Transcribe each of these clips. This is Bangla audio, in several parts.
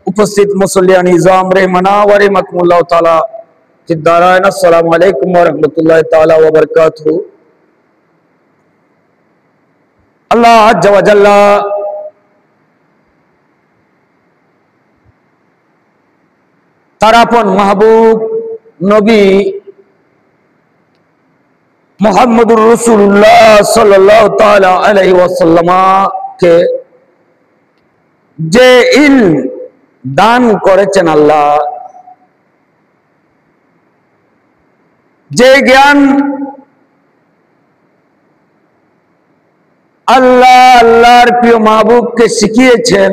उपस्थित मुसल्लियान निजाम रहमना व रहमकुमुल्लाह ताला फिद्दाराइन। अस्सलामु अलैकुम व रहमतुल्लाहि ताला व बरकातहू। अल्लाह अज़्ज़ व जल्ला तारापन महबूब नबी मुहम्मदुर रसूलुल्लाह सल्लल्लाहु ताला अलैहि वसल्लम के जे इल्म दान करेছেন আল্লাহ, যে জ্ঞান আল্লাহ আল্লাহর প্রিয় মাহবুবকে শিখিয়েছেন,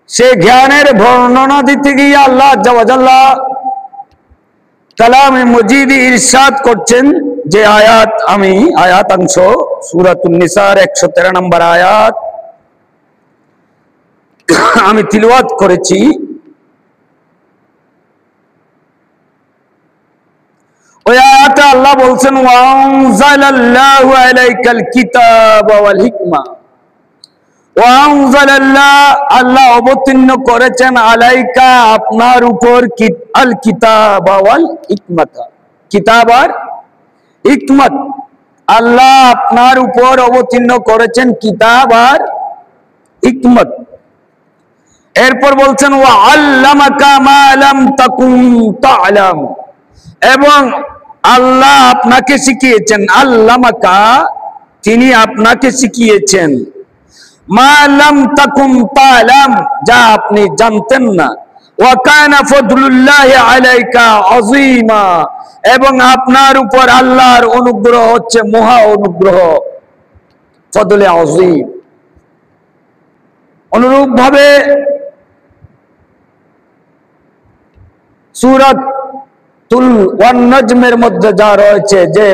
সে জ্ঞানের বর্ণনা দিতে গিয়ে আল্লাহ আযজা ওয়া জাল্লা কালামে মজিদে ইরশাদ করছেন। যে আয়াত আমি আয়াতাংশ সূরাতুন নিসার 113 নম্বর আয়াত আমি তিলাওয়াত করেছি। ওই আয়াতে আল্লাহ বলছেন ওয়া আনজালাল্লাহু আলাইকাল কিতাবা ওয়াল হিকমা। ওয়া আনজালাল্লাহ আল্লাহ অবতীর্ণ করেছেন আলাইকা আপনার উপর আল কিতাবা ওয়াল হিকমাতা। কিতাব আর হিকমত আল্লাহ আপনার উপর অবতীর্ণ করেছেন কিতাব আর হিকমত। এরপর বলছেন ওয়া আল্লামাকা মা লাম তাকুন তা'লাম, এবং আল্লাহ আপনাকে শিখিয়েছেন, আল্লামাকা তিনি আপনাকে শিখিয়েছেন, মা লাম তাকুন তা'লাম যা আপনি জানতেন না, ওয়া কানা ফাদলুল্লাহি আলাইকা আযীমা, এবং আপনার উপর আল্লাহর অনুগ্রহ হচ্ছে মহা অনুগ্রহ, ফদলে আযীম। অনুরূপ ভাবে সূরাতুল ওয়ান নাজমের মধ্যে যা রয়েছে যে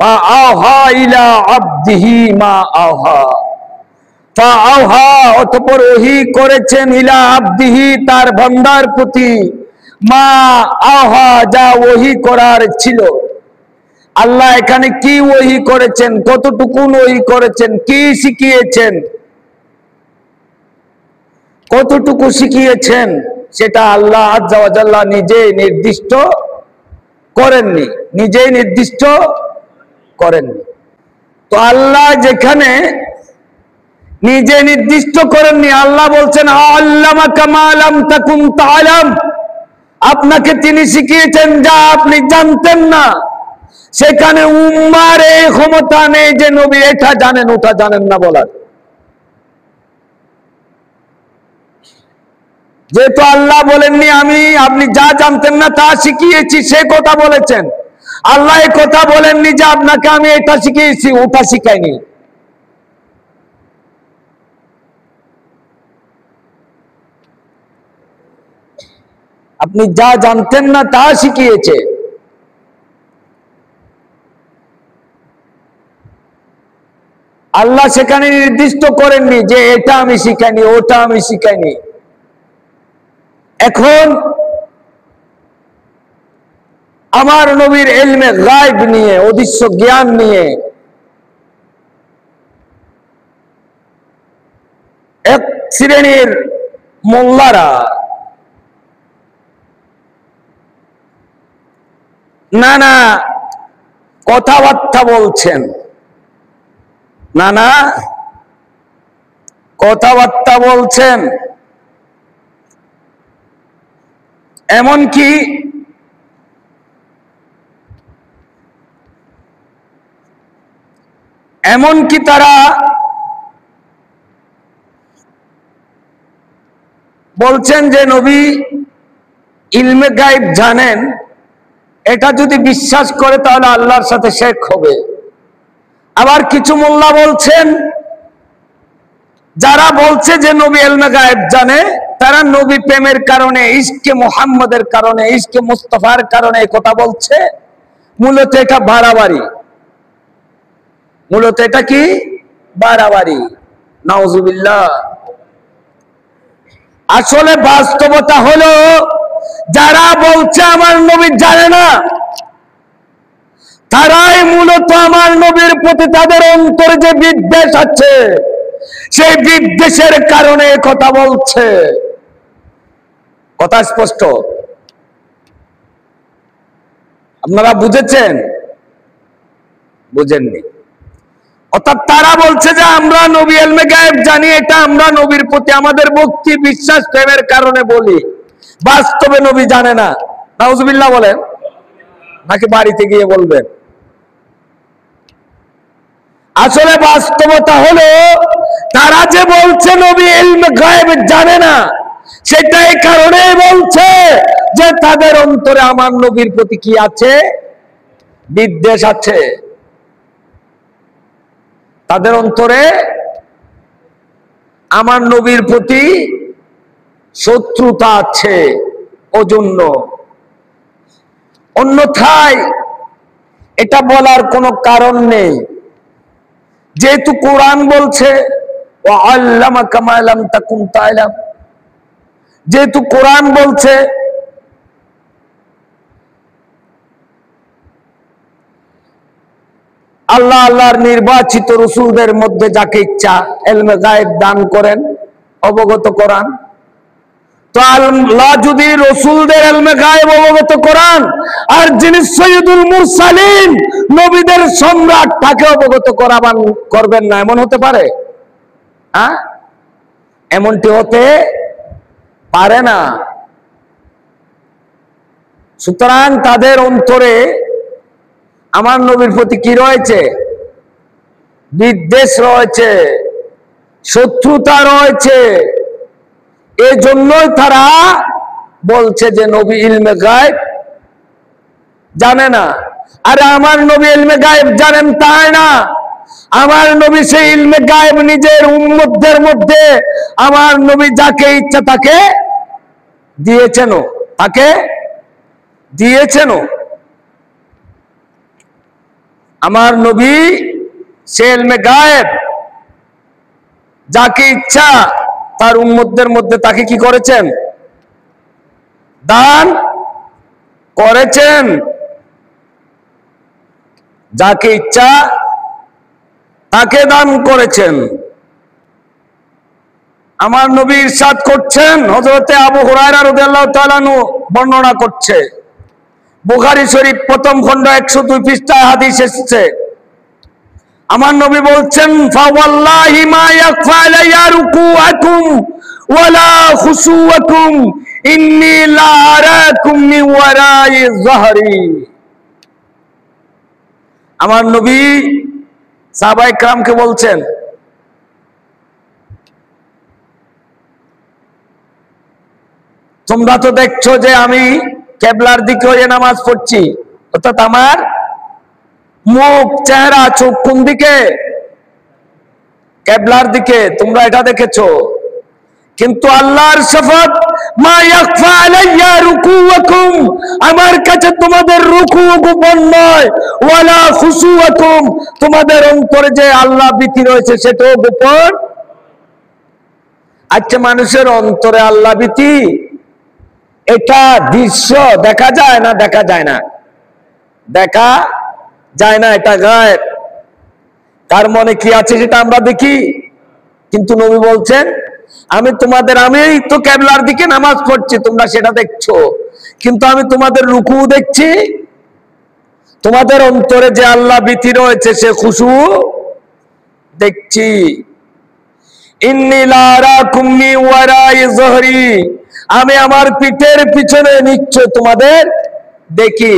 ফাআহা ইলা আবদিহি মা আহা, ফাআহা অতঃপর ওহী করেছেন ইলা আবদিহি তার বান্দার প্রতি, মা আহা যা ওহী করার ছিল। আল্লাহ এখানে কি ওহী করেছেন, কতটুকু ওহী করেছেন, কি শিখিয়েছেন, কতটুকু শিখিয়েছেন সেটা আল্লাহ আযজা ওয়া জাল্লা নিজেই নির্দিষ্ট করেননি, নিজেই নির্দিষ্ট করেননি। তো আল্লাহ যেখানে নিজে নির্দিষ্ট করেননি, আল্লাহ বলছেন আল্লামাকা মা লাম তাকুন তা'লাম, আপনাকে তিনি শিখিয়েছেন যা আপনি জানতেন না। সেখানে উম্মার এই ক্ষমতা নেই যে নবী এটা জানেন ওটা জানেন না বলার। যেহেতু আল্লাহ বলেননি আপনি যা জানতেন না তা শিখিয়েছি, সে কথা বলেছেন। আল্লাহ এই কথা বলেননি যে আপনাকে আমি এটা শিখিয়েছি ওটা শিখাইনি। আপনি যা জানতেন না তা শিখিয়েছে। আল্লাহ সেখানে নির্দিষ্ট করেননি যে এটা আমি শিখাইনি ওটা আমি শিখাইনি। এখন আমার নবীর ইলমে গায়ব নিয়ে, অদৃশ্য জ্ঞান নিয়ে এক শ্রেণীর মোল্লারা নানা কথাবার্তা বলছেন, নানা কথাবার্তা বলছেন, এমনকি তারা বলছেন যে নবী ইলমে গায়ব জানেন, এটা যদি বিশ্বাস করে তাহলে আল্লাহর সাথে শিরক হবে। আবার কিছু মোল্লা বলছেন, যারা বলছে যে নবী ইলমে গায়ব জানে, তারা নবী প্রেমের কারণে, ইশকে মুহাম্মদের কারণে, ইশকে মুস্তাফার কারণে এই কথা বলছে। মূলত এটা বাড়াবাড়ি, মূলত এটা কি বাড়াবাড়ি, নাউজুবিল্লাহ। আসলে বাস্তবতা হলো যারা বলছে আমার নবী জানে না, তারাই মূলত আমার নবীর প্রতি তাদের অন্তরে যে বিদ্বেষ আছে, সেই বিদ্বেষের কারণে কথা বলছে। কথা স্পষ্ট? আপনারা বুঝেছেন? বুঝেননি? অর্থাৎ তারা বলছে যে আমরা নবী ইলমে গায়েব জানি, এটা আমরা নবীর প্রতি আমাদের ভক্তি বিশ্বাস প্রেমের কারণে বলি। বাস্তবে নবী জানে না। নাউজুবিল্লাহ বলেন, নাকি বাড়িতে গিয়ে বলবেন? আসলে বাস্তবতা হলো তারা যে বলছে নবী ইলমে গায়েব জানে না, সেটাই কারণে বলছে যে তাদের অন্তরে আমার নবীর প্রতি কি আছে? বিদ্বেষ আছে। তাদের অন্তরে আমার নবীর প্রতি শত্রুতা আছে, ওজন্য। অন্যথায় এটা বলার কোনো কারণ নেই। যেহেতু কোরআন বলছে ওয়া আল্লামাকা মা লাম তাকুন তা'লাম, যেহেতু কোরআন বলছে আল্লাহ আল্লাহর নির্বাচিত রাসূলদের মধ্যে যাকে ইচ্ছা ইলমে গায়েব দান করেন, অবগত করান, তো আল্লাহ যদি রাসূলদের ইলমে গায়েব অবগত করান, আর যিনি সৈয়দুল মুরসালিন নবীদের সম্রাট তাকে অবগত করবেন না, এমন হতে পারে? হ্যাঁ, এমনটি হতে পারে না। সুতরাং তাদের অন্তরে আমার নবীর প্রতি কি রয়েছে? বিদ্বেষ রয়েছে, শত্রুতা রয়েছে। এই জন্যই তারা বলছে যে নবী ইলমে গায়েব জানে না। আরে আমার নবী ইলমে গায়েব জানেন তাই না, আমার নবী সেই ইলমে গায়েব নিজের উম্মতদের মধ্যে আমার নবী যাকে ইচ্ছা তাকে দিয়েছেন, তাকে দিয়েছেন। আমার নবী সে ইলমে গায়েব যাকে ইচ্ছা তার উম্মতদের মধ্যে তাকে কি করেছেন? দান করেছেন। যাকে ইচ্ছা তাকে দান করেছেন। আমার নবী ইরশাদ করছেন, হযরতে আবু হুরায়রা রাদিয়াল্লাহু তাআলা আনহু বর্ণনা করছে, বুখারী শরীফ প্রথম খণ্ড 102 পৃষ্ঠায় হাদিস এসেছে। আমার নবী বলছেন, ফাওয়াল্লাহি মা ইয়াখফা আলাইয়া রুকুআকুম ওয়ালা খুশুওয়াকুম ইন্নী লা আরাকুম মিন ওয়ারাই যহরি। আমার নবী সাহাবায়ে কেরামকে বলছেন, তোমরা তো দেখছো যে আমি কিবলার দিকে হয়ে নামাজ পড়ছি, অর্থাৎ আমার মুখ চেহারা চোখ কোন দিকে? কিবলার দিকে। তোমরা এটা দেখেছো, কিন্তু আল্লাহর শপথ মা ইয়াখফা আলাইয়া রুকুআকুম, আমার কাছে তোমাদের রুকু গোপন নয়, ওয়ালা খুশুআকুম, তোমাদের অন্তরে যে আল্লাহ ভীতি রয়েছে সেটাও গোপন। আচ্ছা, মানুষের অন্তরে আল্লাহ ভীতি এটা দৃশ্য দেখা যায় না? দেখা যায় না, দেখা যায় না, এটা গায়েব। তার মনে কি আছে সেটা আমরা দেখি, কিন্তু নবী বলছেন আমি তো কিবলার দিকে নামাজ পড়ছি, তোমরা সেটা দেখছো, কিন্তু আমি তোমাদের রুকু দেখছি, তোমাদের অন্তরে যে আল্লাহ ভীতি রয়েছে সে খুশু দেখছি। ইন্নী লা আরাকুম মিন ওয়ারাই যহরি, আমি আমার পিঠের পিছনে নিশ্চয় তোমাদের দেখি।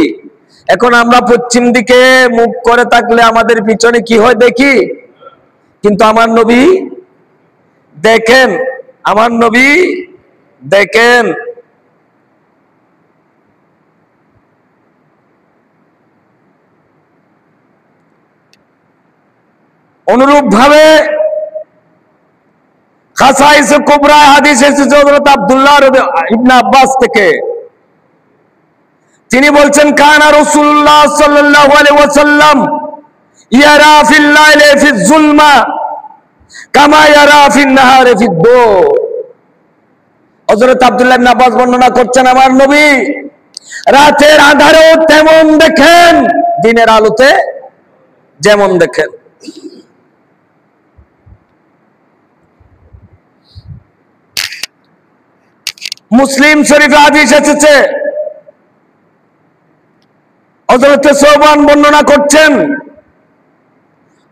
এখন আমরা পশ্চিম দিকে মুখ করে থাকলে আমাদের পিছনে কি হয় দেখি, কিন্তু আমার নবী দেখেন, আমার নবী দেখেন। অনুরূপ ভাবে খাসাইস কুবরা হাদিস এসেছে হযরত আব্দুল্লাহ ইবনে আব্বাস থেকে। তিনি বলছেন, কানা রাসূলুল্লাহ সাল্লাল্লাহু আলাইহি ওয়াসাল্লাম ইয়ারা ফিল লাইলি ফিজ যুলমা কামা ইয়ারা ফিন নাহারি ফিদ দো। হযরত আব্দুল্লাহ ইবনে আব্বাস বর্ণনা করছেন, আমার নবী রাতের আঁধারেও তেমন দেখেন দিনের আলোতে যেমন দেখেন। মুসলিম শরীফে হাদিস এসেছে, হযরত সোবান বর্ণনা করছেন,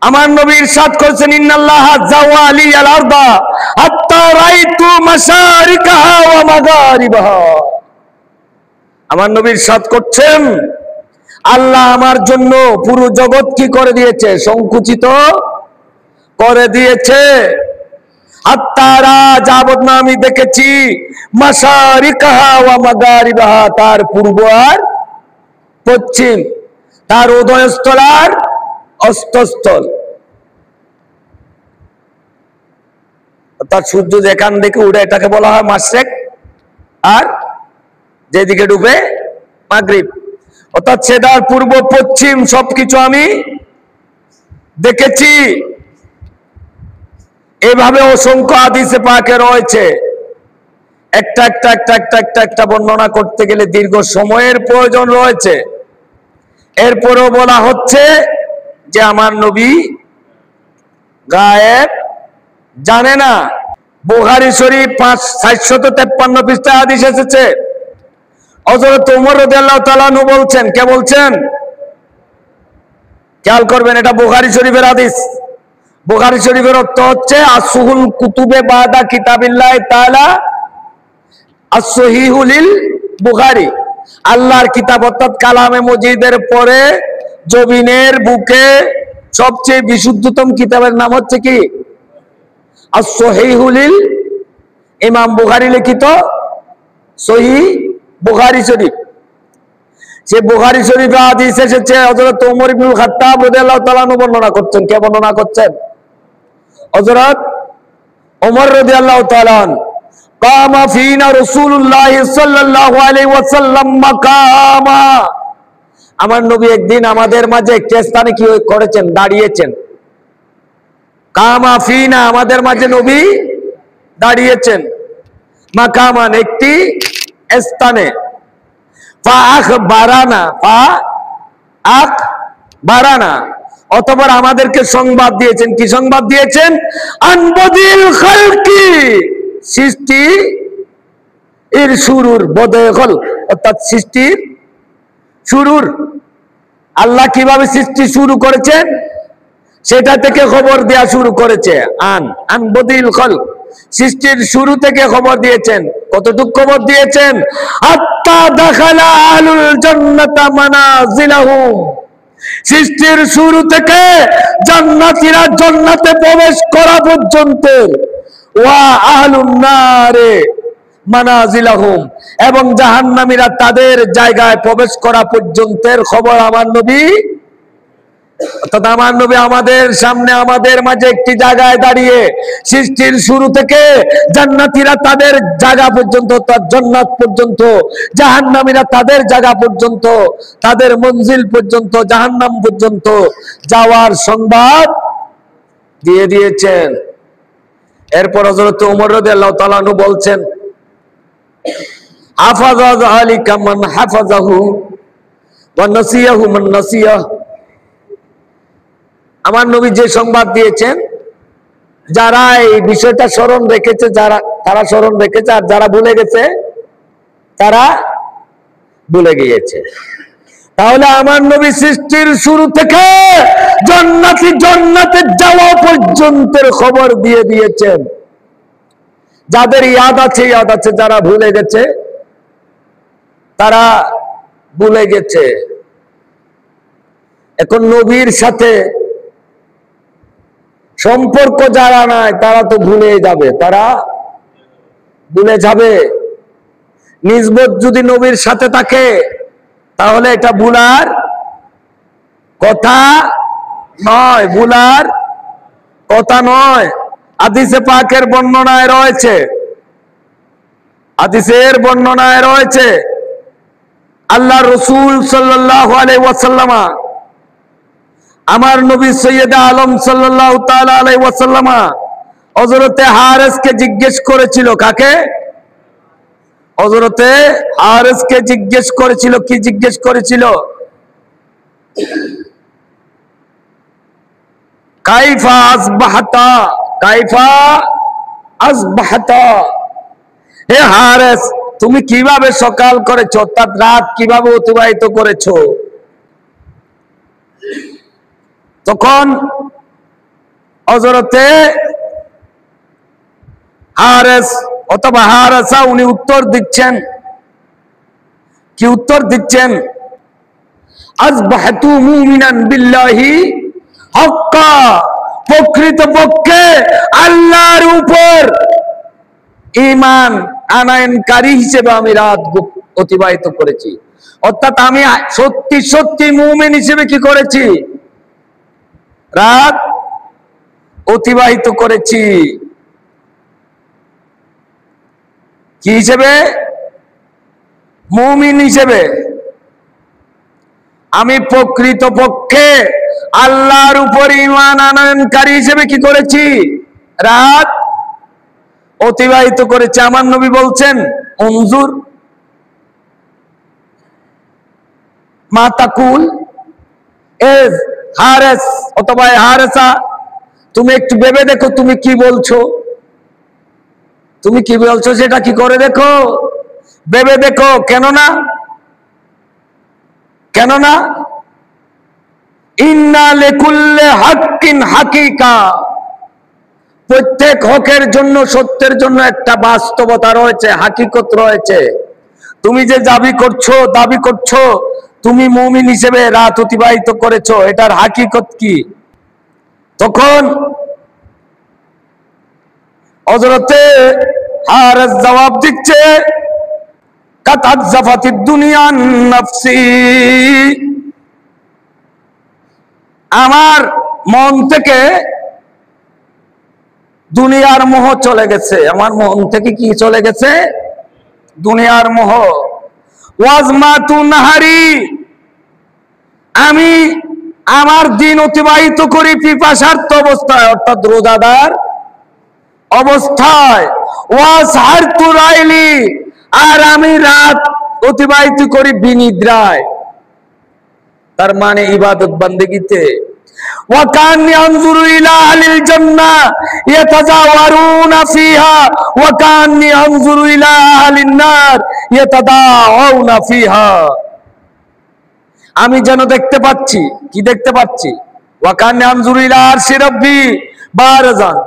আমার নবী ইরশাদ করেছেন, ইন্নাল্লাহা যাওয়ালি আল আরদা হাত্তা রাইতু মাশারিকাহা ওয়া মাগারিবাহা। আমার নবী ইরশাদ করছেন, আল্লাহ আমার জন্য পুরো জগৎ কি করে দিয়েছে? সংকুচিত করে দিয়েছে। হাত্তারা যাবত না আমি দেখেছি, মাশারিকাহা ওয়া মাগারিবাহা, তার পূর্ব আর পশ্চিম, তার উদয়স্থল আর অস্তস্থল। অর্থাৎ সূর্য যেখান থেকে উঠে এটাকে বলা হয় মাশরিক, আর যেদিকে ডুবে মাগরিব। অর্থাৎ সেটার পূর্ব পশ্চিম সবকিছু আমি দেখেছি। এভাবে অসংখ্য হাদিসে পাকে রয়েছে। একটা একটা একটা একটা একটা একটা বর্ণনা করতে গেলে দীর্ঘ সময়ের প্রয়োজন রয়েছে। এরপরও বলা হচ্ছে যে আমার নবী গায়েব জানে না। বুখারী শরীফ 553 পৃষ্ঠায় হাদিস এসেছে, হযরত ওমর রাদিয়াল্লাহু তাআলা আনহু বলছেন, কে বলছেন? খেয়াল করবেন, এটা বুখারী শরীফের হাদিস। বুখারী শরীফের অর্থ হচ্ছে আসহুল কুতুবে বাদা কিতাবিল্লাহ তাআলা as-সহিহু লিল বুখারী। আল্লাহর কিতাব অর্থাৎ কালামে মজিদের পরে জমিনের বুকে সবচেয়ে বিশুদ্ধতম কিতাবের নাম হচ্ছে কি? as-সহিহু লিল, ইমাম বুখারী লিখিত সহিহ বুখারী শরীফ। সে বুখারী শরীফে হাদিস এসেছে, হযরত ওমর ইবনুল খাত্তাব রাদিয়াল্লাহু তাআলা আনহু বর্ণনা করছেন। কে বর্ণনা করছেন? হযরত ওমর রাদিয়াল্লাহু তাআলা আনহু। কামা ফিনা রাসূলুল্লাহ সাল্লাল্লাহু আলাইহি ওয়াসাল্লাম মাকামা, আমার নবী একদিন আমাদের মাঝে একটি স্থানে কি করেছেন? দাঁড়িয়েছেন। কামা ফিনা, আমাদের মাঝে নবী দাঁড়িয়েছেন। মাকামান, একটি স্থানে। ফা আখবারানা, ফা আখবারানা, অতঃপর আমাদেরকে সংবাদ দিয়েছেন। কি সংবাদ দিয়েছেন? আনবদিল খালকি, সৃষ্টি এর শুরুর, বদখল অর্থাৎ সৃষ্টির শুরুর, আল্লাহ কিভাবে সৃষ্টি শুরু করেছেন সেটা থেকে খবর দেয়া শুরু করেছে। আনবদিল খাল, সৃষ্টির শুরু থেকে খবর দিয়েছেন। কতটুকু খবর দিয়েছেন? হাত্তা দাখালা আহলুল জান্নাতা মানাজিলাহুম, সৃষ্টির শুরু থেকে জান্নাতীরা জান্নাতে প্রবেশ করা পর্যন্ত, ওয়া আহলুন নারে মানাজিলাহুম, এবং জাহান্নামীরা তাদের জায়গায় প্রবেশ করা পর্যন্তের খবর আমার নবী, অর্থাৎ আমার নবী আমাদের সামনে, আমাদের মাঝে একটি জায়গায় দাঁড়িয়ে সৃষ্টির শুরু থেকে জান্নাতীরা তাদের জায়গা পর্যন্ত, অর্থাৎ জান্নাত পর্যন্ত, জাহান্নামীরা তাদের জায়গা পর্যন্ত, তাদের মঞ্জিল পর্যন্ত, জাহান্নাম পর্যন্ত যাওয়ার সংবাদ দিয়ে দিয়েছেন। এরপর হযরত ওমর রাদিয়াল্লাহু তাআলা আনহু বলছেন, হাফাযা যালিকা মান হাফাযাহু ওয়া নাসিয়াহু মান নাসিয়াহু, আমার নবী যে সংবাদ দিয়েছেন, যারা এই বিষয়টা স্মরণ রেখেছে, তারা স্মরণ রেখেছে, আর যারা ভুলে গেছে তারা ভুলে গিয়েছে। তাহলে আমার নবী সৃষ্টির শুরু থেকে জান্নাতে যাওয়া পর্যন্তের খবর দিয়ে দিয়েছেন। যাদের ইয়াদ আছে ইয়াদ আছে, যারা ভুলে গেছে তারা ভুলে গেছে। এখন নবীর সাথে সম্পর্ক যারা নাই তারা তো ভুলে যাবে, তারা ভুলে যাবে। নিসবত যদি নবীর সাথে থাকে তাহলে এটা ভুলার কথা নয়, ভুলার কথা নয়। হাদিসে পাকের বর্ণনায় রয়েছে, হাদিসের বর্ণনায় রয়েছে, আল্লাহ রাসূল সাল্লাল্লাহু আলাইহি ওয়াসাল্লাম, আমার নবী সৈয়দ আলম সাল্লাল্লাহু তাআলা আলাইহি ওয়াসাল্লাম হযরতে হারেসকে জিজ্ঞেস করেছিল। কাকে? হযরতে হারেসকে জিজ্ঞেস করেছিল। কি জিজ্ঞেস করেছিল? কাইফা আসবাহতা, কাইফা আসবাহতা, হে হারেস তুমি কিভাবে সকাল করেছো, অর্থাৎ রাত কিভাবে অতিবাহিত করেছো। তখন হযরতে হারেস অথবা হারেসা উনি উত্তর দিচ্ছেন, কি উত্তর দিচ্ছেন? আসবাহতু মুমিনান বিল্লাহি হাক্কা, প্রকৃতপক্ষে আল্লাহর উপর ঈমান আনয়নকারী হিসেবে আমি রাত অতিবাহিত করেছি। অর্থাৎ আমি সত্যি সত্যি মুমিন হিসেবে কি করেছি? রাত অতিবাহিত করেছি। কি হিসেবে? মুমিন হিসেবে। আমি প্রকৃতপক্ষে আল্লাহর উপর ঈমান আনয়নকারী হিসেবে কি করেছি? রাত অতিবাহিত করেছে। আমার নবী বলছেন, উনজুর মা তাকুল, এ হারেস অথবা হারেসা তুমি একটু ভেবে দেখো তুমি কি বলছো, তুমি কি বলছো সেটা কি করে দেখো, ভেবে দেখো। কেননা ইন্না লিকুল্লি হাক্কিন হাকিকা, প্রত্যেক হকের জন্য, সত্যের জন্য একটা বাস্তবতা রয়েছে, হাকিকত রয়েছে। তুমি যে দাবি করছো তুমি মুমিন হিসেবে রাত অতিবাহিত করেছো, এটার হাকিকত কি? তখন হযরতে হারেস জবাব দিচ্ছে, কাতাজ্জাফাতিদ দুনিয়া নাফসি, আমার মন থেকে দুনিয়ার মোহ চলে গেছে। আমার মন থেকে কি চলে গেছে? দুনিয়ার মোহ। ওয়াজমাতু নাহারি, আমি আমার দিন অতিবাহিত করি পিপাসার্ত অবস্থায়, অর্থাৎ রোজাদার অবস্থায়। ওয়াসহারতু রাইলি, আর আমি রাত অতিবাহিত করি বিনিদ্রায়, তার মানে ইবাদত বান্দেগিতে। ওয়াকান্নি আনজুরু ইলা আহলিল জান্নাহ ইয়াতাজাওয়ারুনা ফিহা ওয়াকান্নি আনজুরু ইলা আহলিন নার ইয়াতাদাওয়াউনা ফিহা, আমি যেন দেখতে পাচ্ছি, কি দেখতে পাচ্ছি? ওয়াকান্নি আনজুরু ইলা আরশি রাব্বি বারাজান,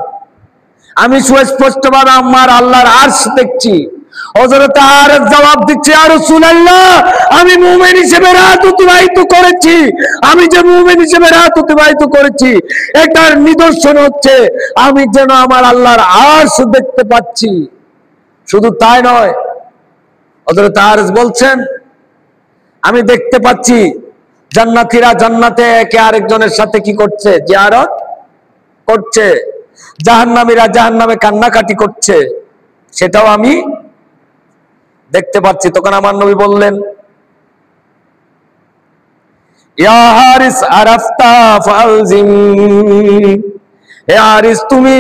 আমি সুস্পষ্টভাবে আমার আল্লাহর আরশ দেখছি। হযরত হারেস জবাব দিচ্ছে, ইয়া রাসূলুল্লাহ, আমি মুমিন হিসেবে রাত অতিবাহিত করেছি। আমি যে মুমিন হিসেবে রাত অতিবাহিত করেছি এটার নিদর্শন হচ্ছে আমি যেন আমার আল্লাহর আরশ দেখতে পাচ্ছি। শুধু তাই নয়, হযরত হারেস বলছেন, আমি দেখতে পাচ্ছি জান্নাতীরা জান্নাতে একে আরেকজনের সাথে কি করছে? জিয়ারত করছে। জাহান্নামীরা জাহান্নামে কান্নাকাটি করছে, সেটাও আমি দেখতে পাচ্ছি। তখন আমার নবী বললেন, ইয়া হারিস আরাফতা ফালজিম, হে হারিস তুমি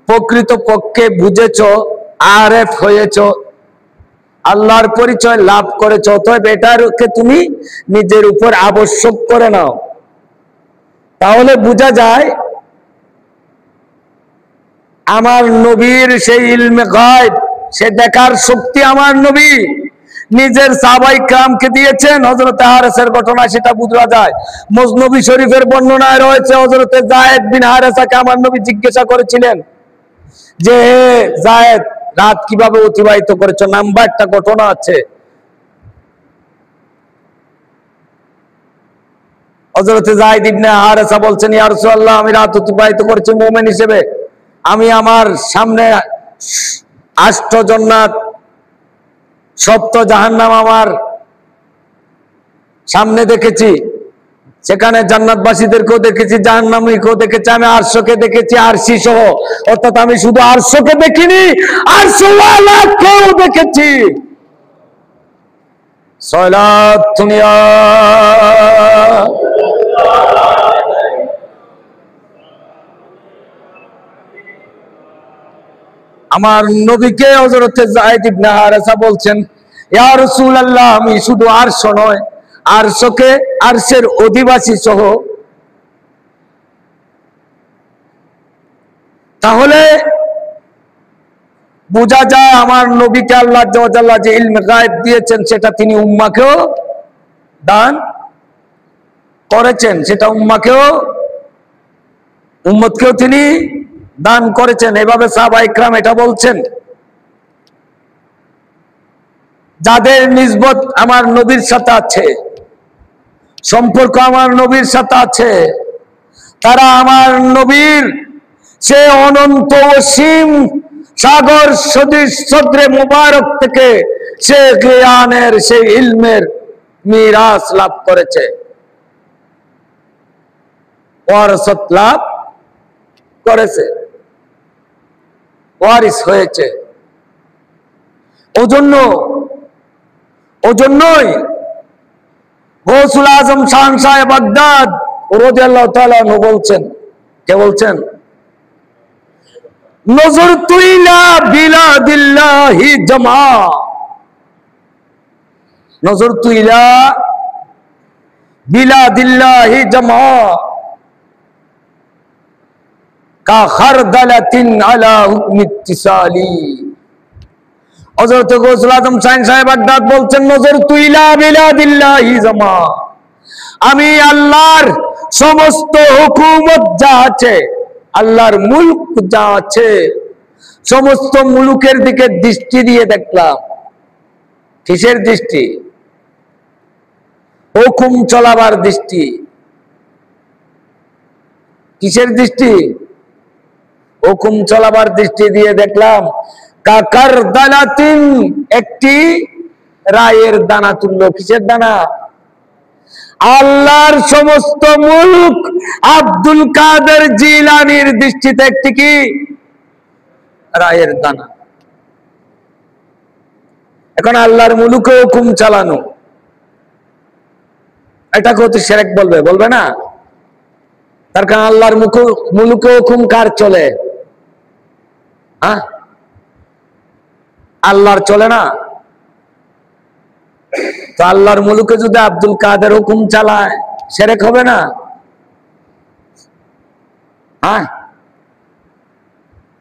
প্রকৃতপক্ষে বুঝেছো, আরেফ হয়েছো, আল্লাহর পরিচয় লাভ করেছো, অতএব এটাকে তুমি নিজের উপর আবশ্যক করে নাও। তাহলে বোঝা যায় আমার নবীর সেই ইলমে গায়ব, সে দেখার শক্তি আমার নবী নিজের সাহাবায়ে কিরামকে দিয়েছেন। হযরত হারেসের ঘটনা সেটা বোঝা যায়। মুসনবী শরীফের বর্ণনায় রয়েছে, হযরত যায়েদ বিন হারেসাকে আমার নবী জিজ্ঞাসা করেছিলেন যে, হে যায়েদ, রাত কিভাবে অতিবাহিত করেছো? নাম্বার একটা ঘটনা আছে। হযরত যায়েদ ইবনে হারেসা বলছেন, ইয়া রাসূলুল্লাহ, আমি রাত অতিবাহিত করেছি মুমিন হিসেবে। আমি আমার সামনে 8 জান্নাত, 7 জাহান্নাম আমার সামনে দেখেছি। সেখানে জান্নাতবাসীদেরকেও দেখেছি, জাহান্নামীকেও দেখেছি, আমি আরশকে দেখেছি, আরশি সহ। অর্থাৎ আমি শুধু আরশকে দেখিনি, আরশওয়ালাকেও দেখেছি। সালাত দুনিয়া আমার নবীকে হযরত যায়েদ ইবনে হারেসা বলছেন, ইয়া রাসূলুল্লাহ, আমি শুধু আরশ নয়, আরশকে, আরশের অধিবাসী সহ। তাহলে বোঝা যায় আমার নবীকে আল্লাহ আল্লাহ যে ইলমে গায়েব দিয়েছেন সেটা তিনি উম্মাকেও দান করেছেন, সেটা উম্মতকেও তিনি দান করেছেন। এভাবে সাহাবায়ে ইকরাম এটা বলছেন, যাদের নিসবত আমার নবীর সাথে আছে, সম্পর্ক আমার নবীর সাথে আছে, তারা আমার নবীর সে অনন্ত অসীম সাগর সদৃশ সদরে মুবারক থেকে সে জ্ঞানের, সে ইলমের মিরাস লাভ করেছে, ওয়ারাসাত লাভ করেছে, ওয়ারিস হয়েছে। ওজন্যই গৌসুল আজম শাহনশাহ বাগদাদ রাদিয়াল্লাহু তাআলা আনহু বলছেন, কে বলছেন? নজরতু ইলা বিলাদিল্লাহি জামা, নজরতু ইলা বিলাদিল্লাহি জামা কা খারদালাতিন আলা হুকমি ইত্তিসালি। হযরত গৌসুল আজম শাহনশাহ বাগদাদ বলছেন, নজরতু ইলা বিলাদিল্লাহি জামা, আমি আল্লাহর সমস্ত হুকুমত যা আছে, আল্লাহর মুলক যা আছে, সমস্ত মুলুকের দিকে দৃষ্টি দিয়ে দেখলাম। কিসের দৃষ্টি? হুকুম চলাবার দৃষ্টি। কিসের দৃষ্টি? হুকুম চলাবার দৃষ্টি দিয়ে দেখলাম কাকার দানাতিন, একটি রায়ের দানা তুল্য। কিসের দানা? আল্লাহর সমস্ত মুলক আব্দুল কাদের জিলানীর দৃষ্টিতে একটি কি রায়ের দানা। এখন আল্লাহর মুলুকে হুকুম চালানো, এটাকে তো শিরক বলবে না? তার কারণ আল্লাহর মুলুকে হুকুম কার চলে? আল্লাহর চলে না। তো আল্লাহর মুলুকে যদি আব্দুল কাদের হুকুম চালায়, শিরক হবে না?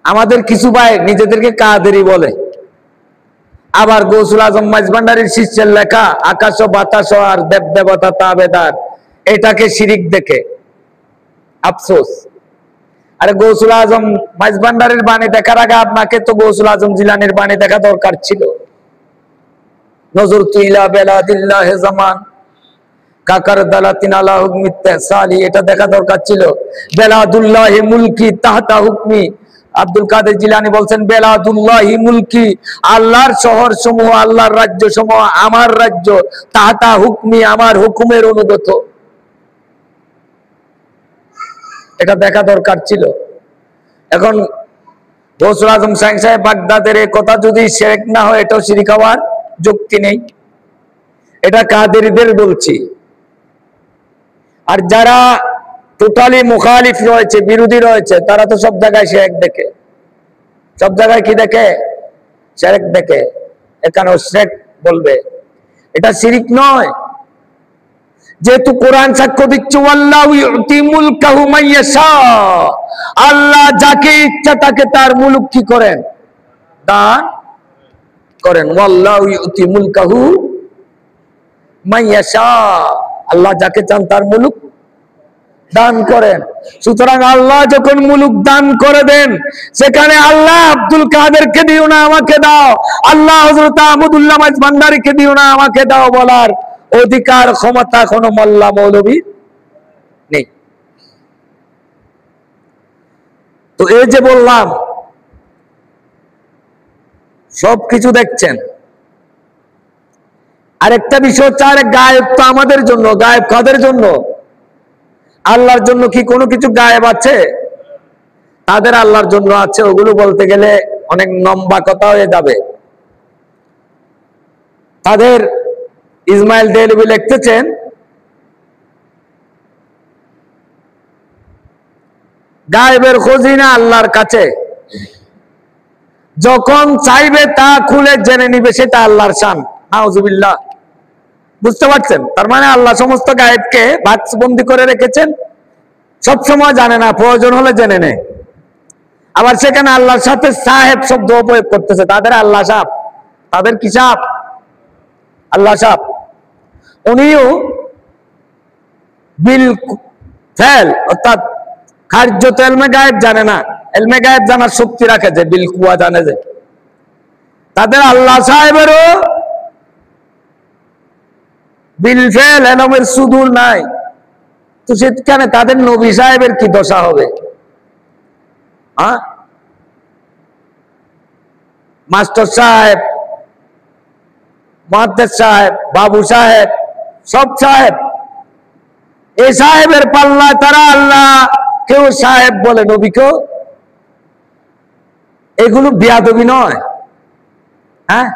আমাদের কিছু ভাই নিজেদেরকে কাদেরই বলে, আবার গৌসুল আজম মাইজভান্ডারীর শিষ্যের লেখা আকাশ ও বাতাস আর দেব দেবতা তাবেদার, এটাকে শিরিক দেখে আফসোস। আরে গৌসুল আজম মাইজভান্ডারীর বাণী দেখার আগে আপনাকে তো গৌসুল আজম জিলানীর বাণী দেখা দরকার ছিল। নজরতু ইলা বিলাদিল্লাহি জামান কাকার দালাতিন আলা হুকমি ইত্তিসালি, এটা দেখা দরকার ছিল। বেলাদুল্লাহি মুলকি তাহতা হুকমি, আব্দুল কাদের জিলানী বলছেন বেলাদুল্লাহি মুলকি, আল্লাহর শহর সমূহ, আল্লাহর রাজ্য সমূহ আমার রাজ্য, তাহতা হুকমি, আমার হুকুমের অনুগত। এটা দেখা দরকার ছিল। এখন গৌসুল আজম শাহনশাহ বাগদাদের এই কথা যদি শিরক না হয়, এটাও শিরিক হওয়ার যুক্তি নেই। এটা কাদেরীদের বলছি। আর যারা টোটালি মুখালিফ রয়েছে, বিরোধী রয়েছে, তারা তো সব জায়গায় শিরক দেখে। সব জায়গায় কি দেখে? শিরক দেখে। এখানেও শিরক বলবে, এটা শিরিক নয়। যেহেতু কোরআন সাক্ষ্য দিচ্ছে ওয়াল্লাহু ইউতি মুলকাহু মান ইয়াশা, আল্লাহ যাকে ইচ্ছা তাকে তার মুলক কি করেন? দান করেন। ওয়াল্লাহু ইউতি মুলকাহু মান ইয়াশা, আল্লাহ যাকে চান তার মুলক দান করেন। সুতরাং আল্লাহ যখন মুলক দান করে দেন, সেখানে আল্লাহ আব্দুল কাদেরকে দিও না আমাকে দাও, আল্লাহ হযরত আহমদুল্লাহ মাইজভান্ডারীকে দিও না আমাকে দাও বলার অধিকার ক্ষমতা কোনো মোল্লা মৌলবী নেই। তো এই যে বললাম সবকিছু দেখছেন। আরেকটা বিষয় হচ্ছে, আরে গায়েব তো আমাদের জন্য, গায়েব কাদের জন্য? আল্লাহর জন্য কি কোনো কিছু গায়েব আছে? তাদের আল্লাহর জন্য আছে। ওগুলো বলতে গেলে অনেক লম্বা কথা হয়ে যাবে। তাদের ইসমাইল দেহলভী লিখতেছেন, গায়েবের খজিনা আল্লাহর কাছে, যখন চাইবে তা খুলে জেনে নিবে, সেটা আল্লাহর শান। নাউজুবিল্লাহ। বুঝতে পারছেন? তার মানে আল্লাহ সমস্ত গায়েবকে বাক্সবন্দি করে রেখেছেন, সব সময় জানে না, প্রয়োজন হলে জেনে নেয়। আবার সেখানে আল্লাহর সাথে সাহেব শব্দ প্রয়োগ করতেছে, তাদের আল্লাহ সাহেব, তাদের কি সাহেব? আল্লাহ সাহেব। উনিও বিল ফেল অর্থাৎ কার্যত এলমে গায়েব জানে না, এলমে গায়েব জানার শক্তি রাখে যে বিল কুয়া জানে যে। তাদের আল্লাহ সাহেবেরও বিল ফেল এলমের সুদূর নাই, তো সেখানে তাদের নবী সাহেবের কি দশা হবে? মাস্টার সাহেব, মুহাদ্দিস সাহেব, বাবু সাহেব, সব সাহেব, এই সাহেবের পাল্লায় তারা আল্লাহ কেউ সাহেব বলে নবীকেও, এগুলো বিয়াদবি নয়? হ্যাঁ,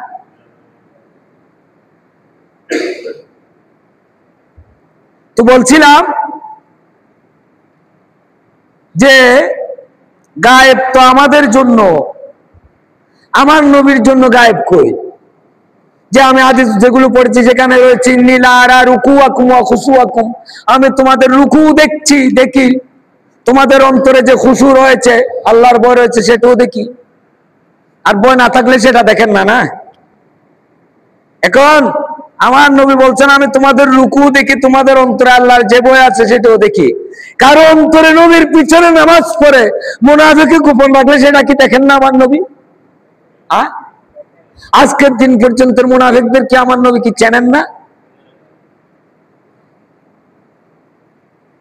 তো বলছিলাম যে গায়েব তো আমাদের জন্য, আমার নবীর জন্য গায়েব কই? যে আমি হাদিস যেগুলো পড়েছি সেখানে রয়েছে নীলারা রুকু আকুম খুশু আকুম, আমি তোমাদের রুকু দেখি, তোমাদের অন্তরে যে খুশু রয়েছে, আল্লাহর ভয় রয়েছে, সেটাও দেখি। আর ভয় না থাকলে সেটা দেখেন না, না? এখন আমার নবী বলছেন আমি তোমাদের রুকু দেখি, তোমাদের অন্তরে আল্লাহর যে ভয় আছে সেটাও দেখি। কারো অন্তরে নবীর পিছনে নামাজ পড়ে মুনাফিকে গোপন রাখলে সেটা কি দেখেন না আমার নবী? আজকের দিন পর্যন্ত মুনাফিকদের কি আমার নবী কি চেনেন না?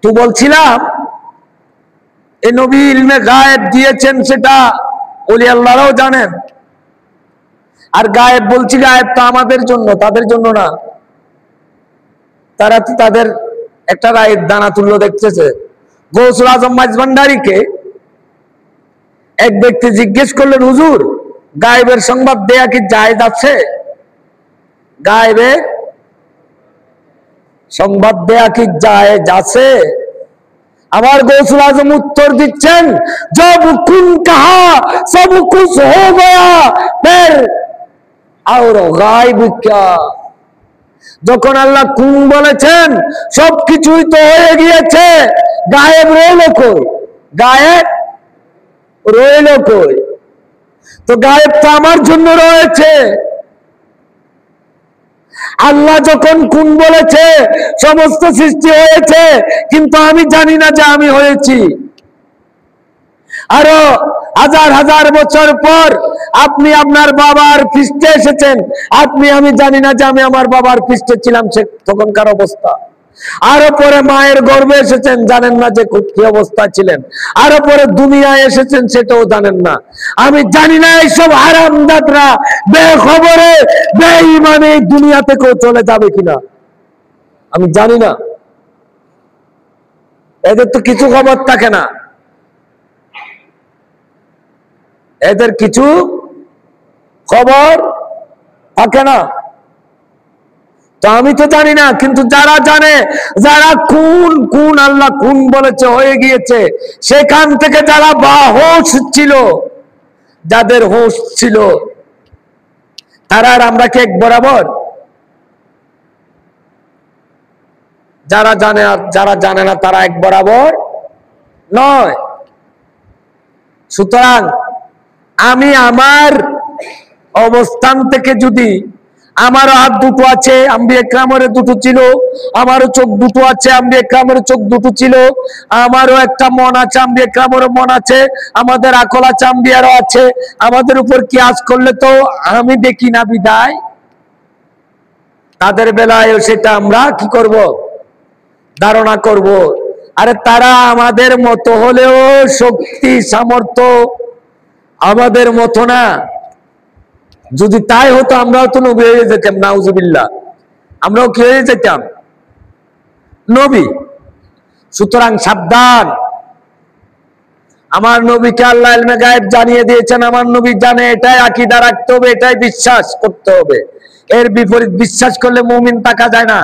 তো বলছিলাম এই নবী ইলমে গায়েব দিয়েছেন, সেটা ওলি আল্লাহরাও জানেন। আর গায়েব বলছি, গায়েব তো আমাদের জন্য, তাদের জন্য না। তারা তো তাদের একটা রায়ের দানা তুল্য দেখতেছে। গৌসুল আজম মাইজভান্ডারীকে এক ব্যক্তি জিজ্ঞেস করলেন, হুজুর গায়েবের সংবাদ দেয়া কি জায়েজ আছে? গায়েবের সংবাদ দেয়া কি জায়েজ আছে? আমার গৌসুল আজম উত্তর দিচ্ছেন, জব কুন কাহা সব কুছ হো গয়া ফির আর গায়েব ক্যা। যখন আল্লাহ কুন বলেছেন সবকিছুই তো হয়ে গিয়েছে, গায়েব রইল কই? গায়েব রইল কই? তো গায়েব তো আমার জন্য রয়েছে। আল্লাহ যখন কুন বলেছে সমস্ত সৃষ্টি হয়েছে, কিন্তু আমি জানি না যে আমি হয়েছি। আরো হাজার হাজার বছর পর আপনি আপনার বাবার পৃষ্ঠে এসেছেন, আমি জানি না যে আমি আমার বাবার পৃষ্ঠে ছিলাম সে তখনকার অবস্থা। আরো পরে মায়ের গর্ভে এসেছেন, জানেন না যে কি অবস্থা ছিলেন। আরো পরে দুনিয়ায় এসেছেন, সেটাও জানেন না। আমি জানি না এইসব হারামজাদরা বেখবরে বেঈমানে দুনিয়া থেকেও চলে যাবে কিনা, আমি জানি না। এদের তো কিছু খবর থাকে না, এদের কিছু খবর থাকে না। তো আমি তো জানি না, কিন্তু যারা জানে, যারা কোন আল্লাহ কোন বলেছে হয়ে গিয়েছে, সেখান থেকে যারা বাহোশ ছিল, যাদের হোশ ছিল, তারা আর আমরা কি এক বরাবর? যারা জানে আর যারা জানে না তারা এক বরাবর নয়। সুতরাং আমি আমার অবস্থান থেকে যদি, আমারও হাত দুটো আছে, আম্বিয়া ইকরামের দুটো ছিল, আমারও চোখ দুটো আছে, আম্বিয়া ইকরামের চোখ দুটো ছিল, আমারও একটা মন আছে, আম্বিয়া ইকরামেরও মন আছে, আমাদের আকল আছে, আম্বিয়ারও আছে। আমাদের উপর কিয়াস করলে তো আমি দেখি না বিদায় তাদের বেলায় সেটা আমরা কি করব? ধারণা করব। আরে তারা আমাদের মতো হলেও শক্তি সামর্থ্য আমাদের মতো না। যদি তাই হতো আমরাও তো নবী হয়ে যেতাম, নাউজুবিল্লাহ, আমরাও কি হয়ে যেতাম? নবী। সুতরাং সাবধান, আমার নবীকে আল্লাহ ইলমে গায়েব জানিয়ে দিয়েছেন, আমার নবী জানে, এটাই আকীদা রাখতে হবে, এটাই বিশ্বাস করতে হবে। এর বিপরীত বিশ্বাস করলে মুমিন থাকা যায় না।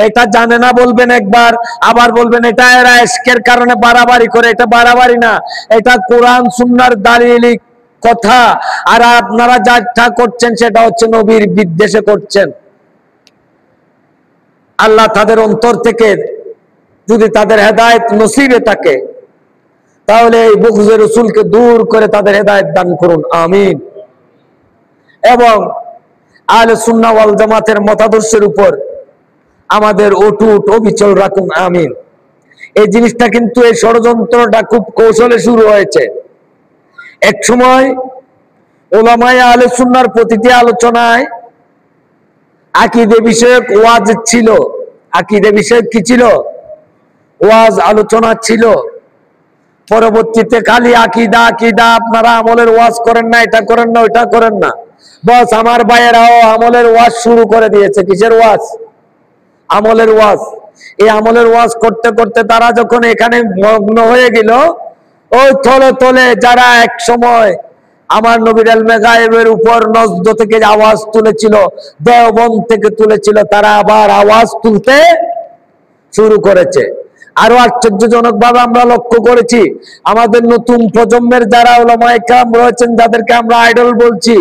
এটা জানে না বলবেন একবার, আবার বলবেন এটা এরা ইশকের কারণে বাড়াবাড়ি করে, এটা বাড়াবাড়ি না, এটা কোরআন সুন্নাহর দালিলিক কথা। আর আপনারা যা করছেন সেটা হচ্ছে নবীর বিদ্বেষে করছেন। আল্লাহ তাদের অন্তর থেকে যদি তাদের হেদায়েত নসিবে থাকে, তাহলে এই বুগজে রাসূলকে দূর করে তাদের হেদায়েত দান করুন, আমিন। এবং আহলে সুন্নাহ ওয়াল জামাতের মতাদর্শের উপর আমাদের অটুট অবিচল রাখুন, আমিন। এই জিনিসটা কিন্তু, এই ষড়যন্ত্রটা খুব কৌশলে শুরু হয়েছে। এক সময় উলামায়ে আহলে সুন্নাহর প্রতিটি আলোচনায় আকীদা বিষয়ক ওয়াজ ছিল। আকীদা বিষয়ক কি ছিল? ওয়াজ, আলোচনা ছিল। পরবর্তীতে খালি আকীদা আকীদা, আপনারা আমলের ওয়াজ করেন না, এটা করেন না, ওইটা করেন না। বস আমার ভাইয়েরাও আমলের ওয়াজ শুরু করে দিয়েছে। কিসের ওয়াজ? আমলের ওয়াজ। এই আমলের ওয়াজ করতে করতে তারা যখন এখানে মগ্ন হয়ে গেল, ওই তলে তলে যারা এক সময় আমার নবীর ইলমে গায়েবের উপর নজদ থেকে আওয়াজ তুলেছিল, দেওবন্দ থেকে তুলেছিল, তারা আবার আওয়াজ তুলতে শুরু করেছে। আরো আশ্চর্যজনক ভাবে আমরা লক্ষ্য করেছি, আমাদের নতুন প্রজন্মের যারা উলামায়ে কেরাম রয়েছেন, যাদেরকে আমরা আইডল বলছি,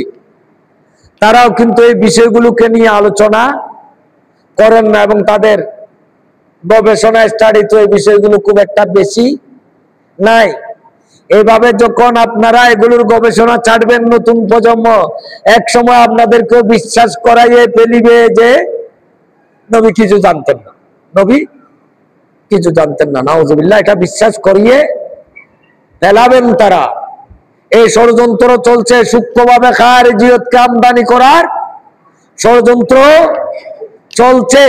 তারাও কিন্তু এই বিষয়গুলোকে নিয়ে আলোচনা করেন না, এবং তাদের গবেষণা স্টাডি তো এই বিষয়গুলো খুব একটা বেশি নাই। এইভাবে যখন আপনারা এগুলোর গবেষণা ছাড়বেন, নতুন প্রজন্ম এক সময় আপনাদেরকেও বিশ্বাস করাইয়ে ফেলিবে যে নবী কিছু জানতেন না, নবী কিছু জানতেন না। নাউজুবিল্লাহ, এটা বিশ্বাস করিয়ে ফেলাবেন তারা। এই ষড়যন্ত্র চলছে, সূক্ষ্মভাবে খারিজিয়তকে আমদানি করার ষড়যন্ত্র চলছে।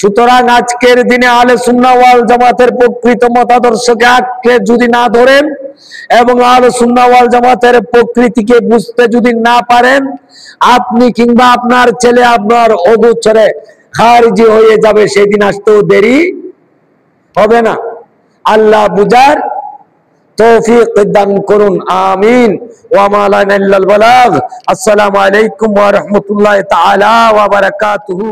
সুতরাং আজকের দিনে আহলে সুন্নাহ ওয়াল জামাতের প্রকৃত মতাদর্শকে আঁকড়ে যদি না ধরেন এবং আহলে সুন্নাহ ওয়াল জামাতের প্রকৃতিকে বুঝতে যদি না পারেন, আপনি কিংবা আপনার ছেলে আপনার অগোচরে খারিজি হয়ে যাবে, সেদিন আসতেও দেরি হবে না। আল্লাহ বুঝার তৌফিক দান করুন, আমিন। ওয়া মা লানা ইল্লাল বালাগ। আসসালামু আলাইকুম ওয়া রাহমাতুল্লাহি তাআলা ওয়া বারাকাতুহু।